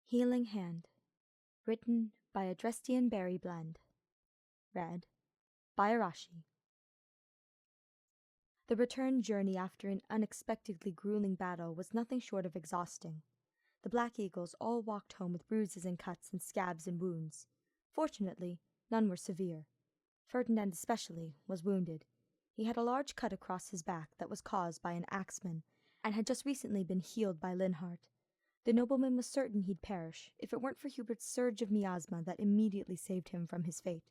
Healing Hand, written by Adrestian Berry Blend, read by Arashi. The return journey after an unexpectedly grueling battle was nothing short of exhausting. The Black Eagles all walked home with bruises and cuts and scabs and wounds. Fortunately, none were severe. Ferdinand especially was wounded. He had a large cut across his back that was caused by an axeman, and had just recently been healed by Linhart. The nobleman was certain he'd perish, if it weren't for Hubert's surge of miasma that immediately saved him from his fate.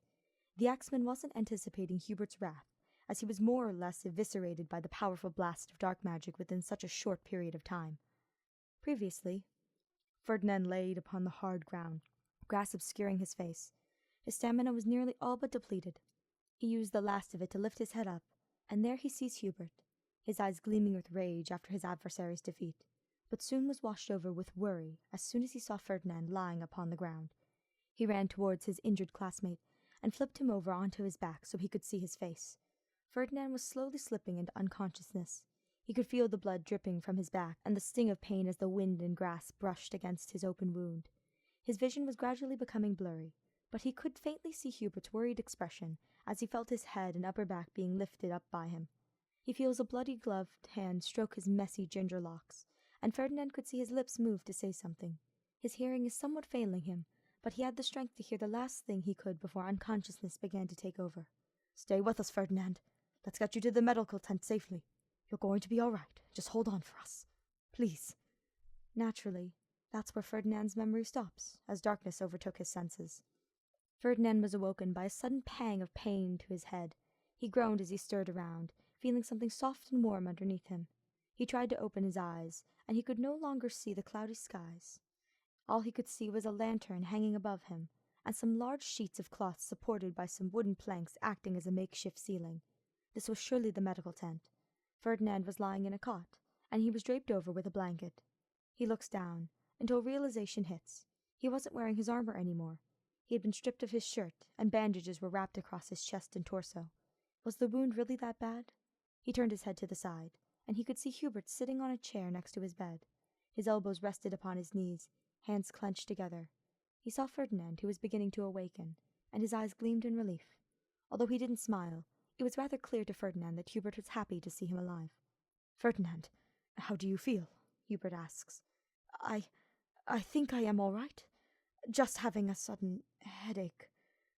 The axeman wasn't anticipating Hubert's wrath, as he was more or less eviscerated by the powerful blast of dark magic within such a short period of time. Previously, Ferdinand laid upon the hard ground, grass obscuring his face. His stamina was nearly all but depleted. He used the last of it to lift his head up, and there he sees Hubert, his eyes gleaming with rage after his adversary's defeat, but soon was washed over with worry as soon as he saw Ferdinand lying upon the ground. He ran towards his injured classmate and flipped him over onto his back so he could see his face. Ferdinand was slowly slipping into unconsciousness. He could feel the blood dripping from his back and the sting of pain as the wind and grass brushed against his open wound. His vision was gradually becoming blurry, but he could faintly see Hubert's worried expression as he felt his head and upper back being lifted up by him. He feels a bloody gloved hand stroke his messy ginger locks, and Ferdinand could see his lips move to say something. His hearing is somewhat failing him, but he had the strength to hear the last thing he could before unconsciousness began to take over. "Stay with us, Ferdinand. Let's get you to the medical tent safely. You're going to be all right. Just hold on for us. Please." Naturally, that's where Ferdinand's memory stops, as darkness overtook his senses. Ferdinand was awoken by a sudden pang of pain to his head. He groaned as he stirred around, feeling something soft and warm underneath him. He tried to open his eyes, and he could no longer see the cloudy skies. All he could see was a lantern hanging above him, and some large sheets of cloth supported by some wooden planks acting as a makeshift ceiling. This was surely the medical tent. Ferdinand was lying in a cot, and he was draped over with a blanket. He looks down, until realization hits. He wasn't wearing his armor anymore. He had been stripped of his shirt, and bandages were wrapped across his chest and torso. Was the wound really that bad? He turned his head to the side, and he could see Hubert sitting on a chair next to his bed. His elbows rested upon his knees, hands clenched together. He saw Ferdinand, who was beginning to awaken, and his eyes gleamed in relief. Although he didn't smile, it was rather clear to Ferdinand that Hubert was happy to see him alive. "Ferdinand, how do you feel?" Hubert asks. I think I am all right. Just having a sudden headache,"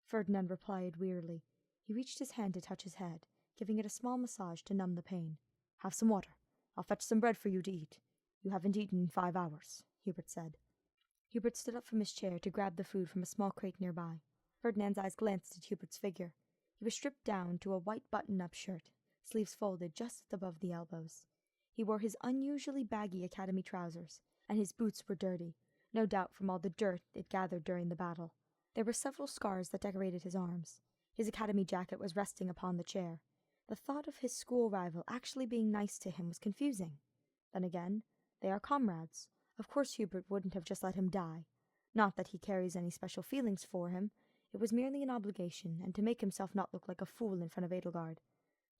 Ferdinand replied wearily. He reached his hand to touch his head, giving it a small massage to numb the pain. "Have some water. I'll fetch some bread for you to eat. You haven't eaten in 5 hours," Hubert said. Hubert stood up from his chair to grab the food from a small crate nearby. Ferdinand's eyes glanced at Hubert's figure. He was stripped down to a white button-up shirt, sleeves folded just above the elbows. He wore his unusually baggy academy trousers, and his boots were dirty, no doubt from all the dirt it gathered during the battle. There were several scars that decorated his arms. His academy jacket was resting upon the chair. The thought of his school rival actually being nice to him was confusing. Then again, they are comrades. Of course Hubert wouldn't have just let him die. Not that he carries any special feelings for him. It was merely an obligation, and to make himself not look like a fool in front of Edelgard.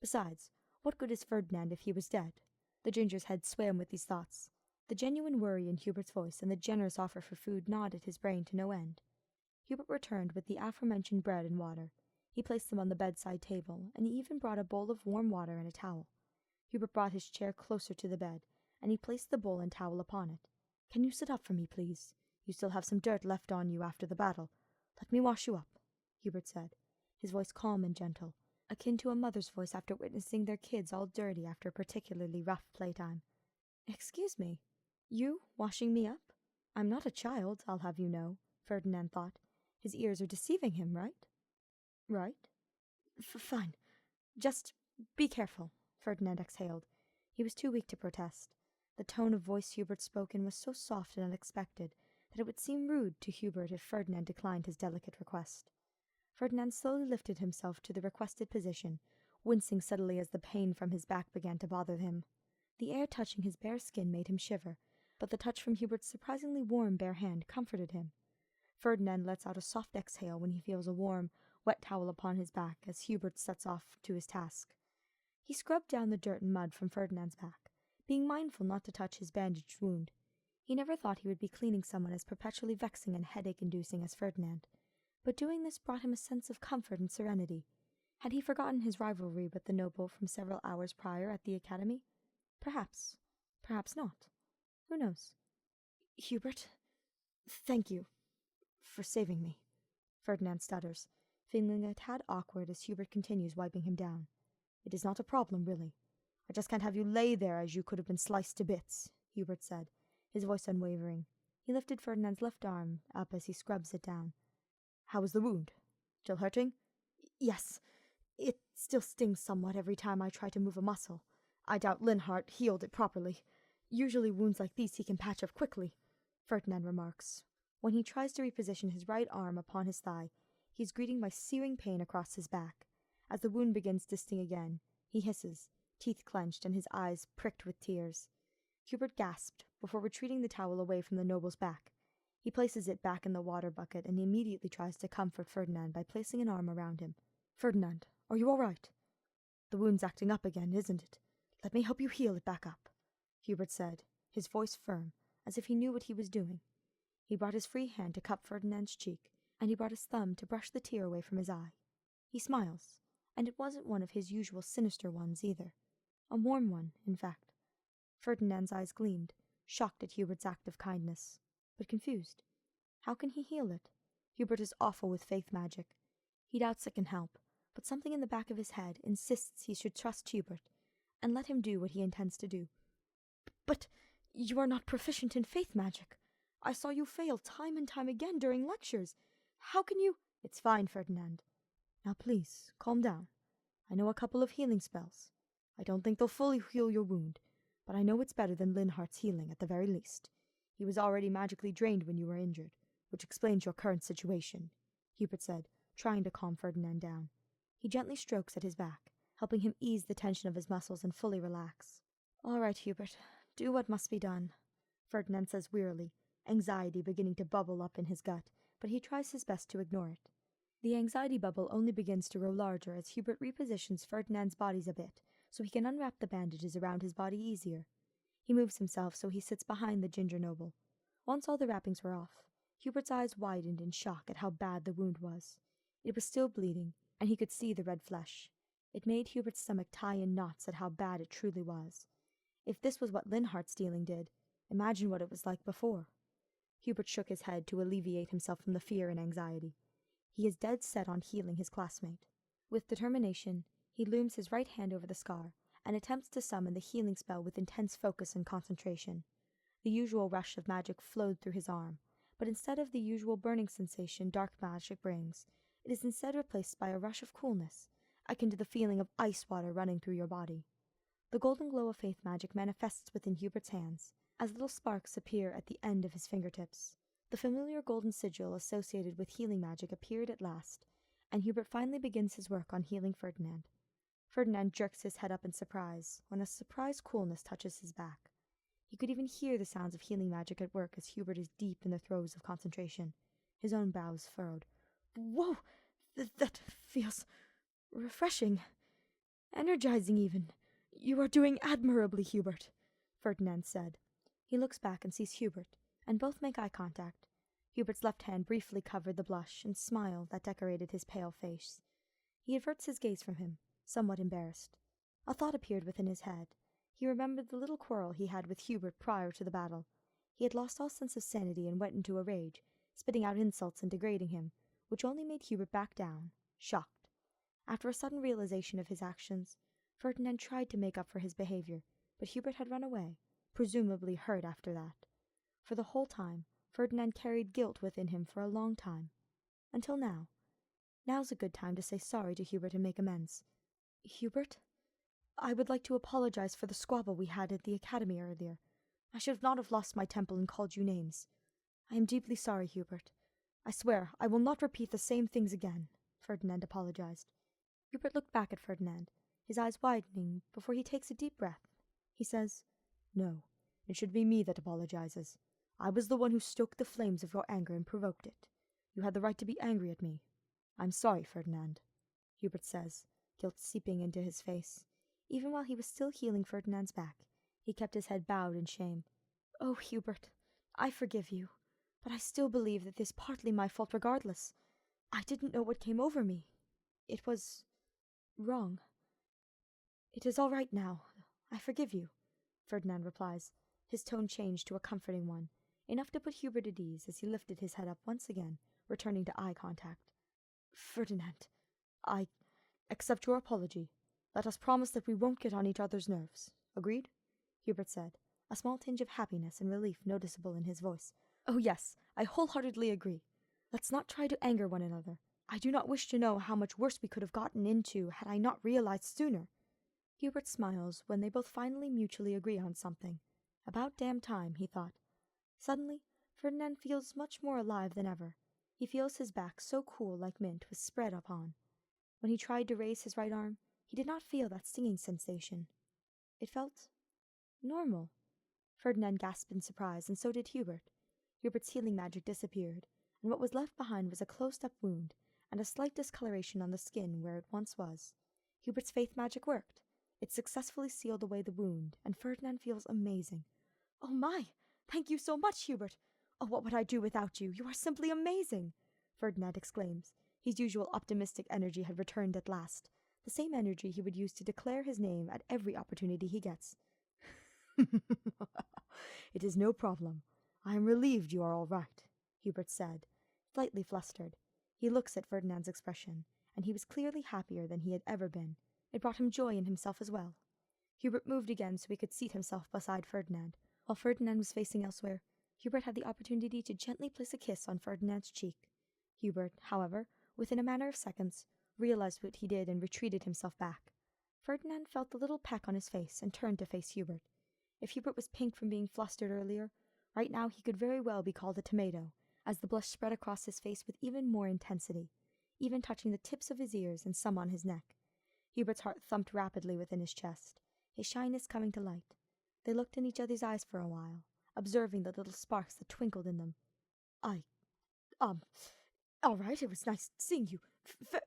Besides, what good is Ferdinand if he was dead? The ginger's head swam with these thoughts. The genuine worry in Hubert's voice and the generous offer for food gnawed his brain to no end. Hubert returned with the aforementioned bread and water. He placed them on the bedside table, and he even brought a bowl of warm water and a towel. Hubert brought his chair closer to the bed, and he placed the bowl and towel upon it. "Can you sit up for me, please? You still have some dirt left on you after the battle. Let me wash you up," Hubert said, his voice calm and gentle, akin to a mother's voice after witnessing their kids all dirty after a particularly rough playtime. "Excuse me, you washing me up? I'm not a child, I'll have you know," Ferdinand thought. His ears are deceiving him, right? Right? Fine. Just be careful, Ferdinand exhaled. He was too weak to protest. The tone of voice Hubert spoke in was so soft and unexpected that it would seem rude to Hubert if Ferdinand declined his delicate request. Ferdinand slowly lifted himself to the requested position, wincing subtly as the pain from his back began to bother him. The air touching his bare skin made him shiver, but the touch from Hubert's surprisingly warm bare hand comforted him. Ferdinand lets out a soft exhale when he feels a warm, wet towel upon his back as Hubert sets off to his task. He scrubbed down the dirt and mud from Ferdinand's back, being mindful not to touch his bandaged wound. He never thought he would be cleaning someone as perpetually vexing and headache-inducing as Ferdinand, but doing this brought him a sense of comfort and serenity. Had he forgotten his rivalry with the noble from several hours prior at the academy? Perhaps. Perhaps not. Who knows? Hubert, thank you for saving me, Ferdinand stutters, feeling a tad awkward as Hubert continues wiping him down. It is not a problem, really. I just can't have you lay there as you could have been sliced to bits, Hubert said, his voice unwavering. He lifted Ferdinand's left arm up as he scrubs it down. How is the wound? Still hurting? Yes. It still stings somewhat every time I try to move a muscle. I doubt Linhart healed it properly. Usually wounds like these he can patch up quickly, Ferdinand remarks. When he tries to reposition his right arm upon his thigh, he is greeted by searing pain across his back. As the wound begins to sting again, he hisses, teeth clenched and his eyes pricked with tears. Hubert gasped before retreating the towel away from the noble's back. He places it back in the water bucket and immediately tries to comfort Ferdinand by placing an arm around him. Ferdinand, are you all right? The wound's acting up again, isn't it? Let me help you heal it back up, Hubert said, his voice firm, as if he knew what he was doing. He brought his free hand to cup Ferdinand's cheek, and he brought his thumb to brush the tear away from his eye. He smiles, and it wasn't one of his usual sinister ones either. A warm one, in fact. Ferdinand's eyes gleamed, shocked at Hubert's act of kindness, but confused. How can he heal it? Hubert is awful with faith magic. He doubts it can help, but something in the back of his head insists he should trust Hubert, and let him do what he intends to do. But you are not proficient in faith magic. I saw you fail time and time again during lectures. How can you— It's fine, Ferdinand. Now please, calm down. I know a couple of healing spells. I don't think they'll fully heal your wound, but I know it's better than Linhart's healing at the very least. He was already magically drained when you were injured, which explains your current situation, Hubert said, trying to calm Ferdinand down. He gently strokes at his back, helping him ease the tension of his muscles and fully relax. All right, Hubert, do what must be done, Ferdinand says wearily, anxiety beginning to bubble up in his gut, but he tries his best to ignore it. The anxiety bubble only begins to grow larger as Hubert repositions Ferdinand's bodies a bit, so he can unwrap the bandages around his body easier. He moves himself so he sits behind the ginger noble. Once all the wrappings were off, Hubert's eyes widened in shock at how bad the wound was. It was still bleeding, and he could see the red flesh. It made Hubert's stomach tie in knots at how bad it truly was. If this was what Linhart's dealing did, imagine what it was like before. Hubert shook his head to alleviate himself from the fear and anxiety. He is dead set on healing his classmate. With determination, he looms his right hand over the scar and attempts to summon the healing spell with intense focus and concentration. The usual rush of magic flowed through his arm, but instead of the usual burning sensation dark magic brings, it is instead replaced by a rush of coolness, akin to the feeling of ice water running through your body. The golden glow of faith magic manifests within Hubert's hands, as little sparks appear at the end of his fingertips. The familiar golden sigil associated with healing magic appeared at last, and Hubert finally begins his work on healing Ferdinand. Ferdinand jerks his head up in surprise, when a surprise coolness touches his back. He could even hear the sounds of healing magic at work as Hubert is deep in the throes of concentration. His own brows furrowed. Whoa! That feels refreshing. Energizing, even. You are doing admirably, Hubert, Ferdinand said. He looks back and sees Hubert, and both make eye contact. Hubert's left hand briefly covered the blush and smile that decorated his pale face. He averts his gaze from him, somewhat embarrassed. A thought appeared within his head. He remembered the little quarrel he had with Hubert prior to the battle. He had lost all sense of sanity and went into a rage, spitting out insults and degrading him, which only made Hubert back down, shocked. After a sudden realization of his actions, Ferdinand tried to make up for his behavior, but Hubert had run away, presumably hurt after that. For the whole time, Ferdinand carried guilt within him for a long time. Until now. Now's a good time to say sorry to Hubert and make amends. Hubert? I would like to apologize for the squabble we had at the academy earlier. I should not have lost my temper and called you names. I am deeply sorry, Hubert. I swear I will not repeat the same things again, Ferdinand apologized. Hubert looked back at Ferdinand, his eyes widening before he takes a deep breath. He says, No, it should be me that apologizes. I was the one who stoked the flames of your anger and provoked it. You had the right to be angry at me. I'm sorry, Ferdinand, Hubert says, guilt seeping into his face. Even while he was still healing Ferdinand's back, he kept his head bowed in shame. Oh, Hubert, I forgive you, but I still believe that this is partly my fault regardless. I didn't know what came over me. It was wrong. It is all right now. I forgive you, Ferdinand replies, his tone changed to a comforting one, enough to put Hubert at ease as he lifted his head up once again, returning to eye contact. Ferdinand, I accept your apology. Let us promise that we won't get on each other's nerves. Agreed? Hubert said, a small tinge of happiness and relief noticeable in his voice. Oh yes, I wholeheartedly agree. Let's not try to anger one another. I do not wish to know how much worse we could have gotten into had I not realized sooner. Hubert smiles when they both finally mutually agree on something. About damn time, he thought. Suddenly, Ferdinand feels much more alive than ever. He feels his back so cool like mint was spread upon. When he tried to raise his right arm, he did not feel that stinging sensation. It felt normal. Ferdinand gasped in surprise, and so did Hubert. Hubert's healing magic disappeared, and what was left behind was a closed-up wound and a slight discoloration on the skin where it once was. Hubert's faith magic worked. It successfully sealed away the wound, and Ferdinand feels amazing. Oh my! Thank you so much, Hubert! Oh, what would I do without you? You are simply amazing! Ferdinand exclaims. His usual optimistic energy had returned at last, the same energy he would use to declare his name at every opportunity he gets. It is no problem. I am relieved you are all right, Hubert said, slightly flustered. He looks at Ferdinand's expression, and he was clearly happier than he had ever been. It brought him joy in himself as well. Hubert moved again so he could seat himself beside Ferdinand. While Ferdinand was facing elsewhere, Hubert had the opportunity to gently place a kiss on Ferdinand's cheek. Hubert, however, within a matter of seconds, realized what he did and retreated himself back. Ferdinand felt the little peck on his face and turned to face Hubert. If Hubert was pink from being flustered earlier, right now he could very well be called a tomato, as the blush spread across his face with even more intensity, even touching the tips of his ears and some on his neck. Hubert's heart thumped rapidly within his chest, his shyness coming to light. They looked in each other's eyes for a while, observing the little sparks that twinkled in them. All right, it was nice seeing you.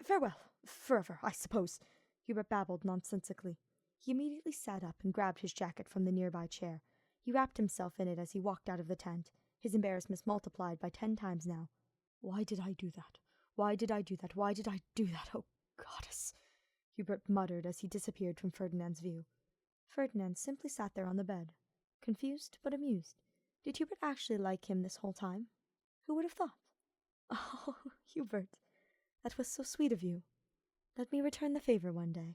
Farewell. Forever, I suppose, Hubert babbled nonsensically. He immediately sat up and grabbed his jacket from the nearby chair. He wrapped himself in it as he walked out of the tent, his embarrassment multiplied by 10 times now. Why did I do that? Why did I do that? Why did I do that? Oh, goddess, Hubert muttered as he disappeared from Ferdinand's view. Ferdinand simply sat there on the bed, confused but amused. Did Hubert actually like him this whole time? Who would have thought? Oh, Hubert, that was so sweet of you. Let me return the favor one day.